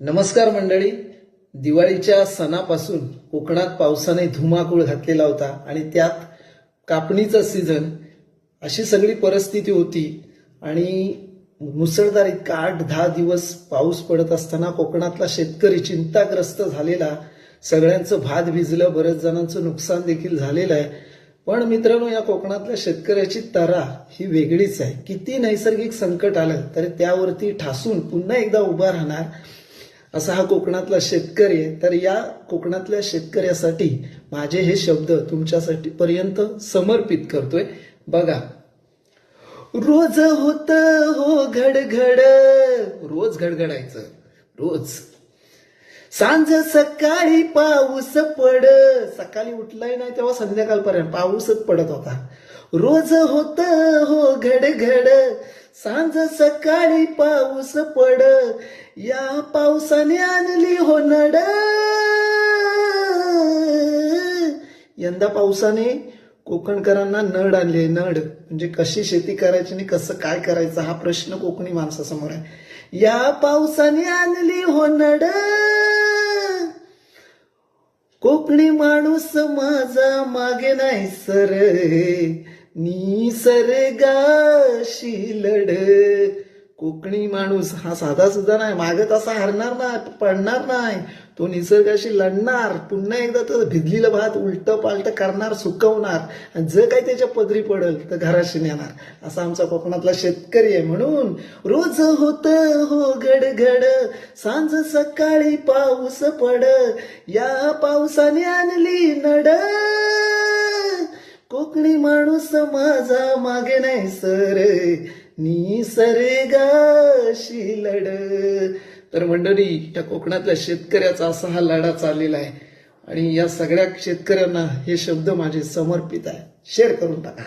नमस्कार मंडळी. दिवाळीच्या सणापासून कोकणात पावसाने धुमाकूळ घातलेला होता आणि त्यात कापणीचा सीझन, अशी सगळी परिस्थिती होती आणि मुसळधार इतका 8-10 दिवस पाऊस पडत असताना कोकणातला शेतकरी चिंताग्रस्त झालेला. सगळ्यांचं भात भिजलं, बरेच जणांचं नुकसान देखील झालेलं आहे. पण मित्रांनो, या कोकणातल्या शेतकऱ्याची तरा ही वेगळीच आहे. किती नैसर्गिक संकट आलं तरी त्यावरती ठासून पुन्हा एकदा उभा राहणार असा हा कोकणातला शेतकरी आहे. तर या कोकणातल्या शेतकऱ्यासाठी माझे हे शब्द तुमच्यासाठी पर्यंत समर्पित करतोय. बघा, रोज होत हो घडघड, रोज घडघडायचं, रोज सांज सकाळी पाऊस पड, सकाळी उठलाय नाही तेव्हा संध्याकाळपर्यंत पाऊसच पडत होता. रोज होत हो घडघड, सांज सकाळी पाऊस पड, या पावसाने आणली हो नड. यंदा पावसाने कोकणकरांना नड आणली. नड म्हणजे कशी शेती करायची आणि कसं काय करायचं हा प्रश्न कोकणी माणसासमोर आहे. या पावसाने आणली हो नड, कोकणी माणूस माझा मागे नाही सर, निसर्गाशी लढ. कोकणी माणूस हा साधा सुद्धा नाही, मागे तसा हरणार नाही, पडणार नाही. तो निसर्गाशी लढणार, पुन्हा एकदा तर भिजलेलं भात उलट पालट करणार, सुकवणार, आणि जर काही त्याच्या पदरी पडल तर घराशी नेणार. असा आमचा कोकणातला शेतकरी आहे. म्हणून रोज होत हो घडघड, सांज सकाळी पाऊस पड, या पावसाने आणली नड, कोकणी माणूस माझा मागे नाही सर, निसर्गाशी लढ. तर मंडळी, या कोकणातल्या शेतकऱ्याचा असा हा लढा चाललेला आहे आणि या सगळ्या शेतकऱ्यांना हे शब्द माझे समर्पित आहे. शेअर करून टाका.